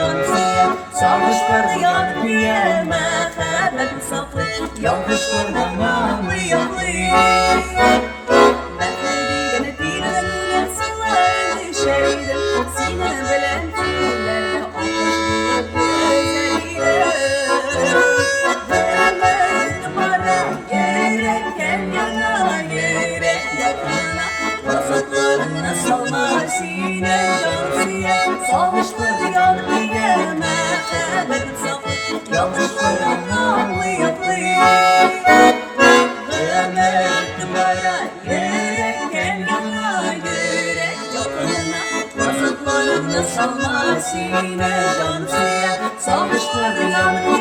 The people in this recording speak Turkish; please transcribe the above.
cansiye Sağışlar yanıya mehebet saflı Yakışlardan yanlı Ben sevdiğine direne salaydı şeydim Sine bilen tüylerde alkışlıyor güzeline Veremedim ara gereken yana gerek yakına Bazaklarına salma sine cansiye Sağışlar yanıya mehebet saflı Yakışlardan yanlı Veremedim ara gereken yana gerek yakına Bazaklarına salma sine cansiye Sağışlar yanıya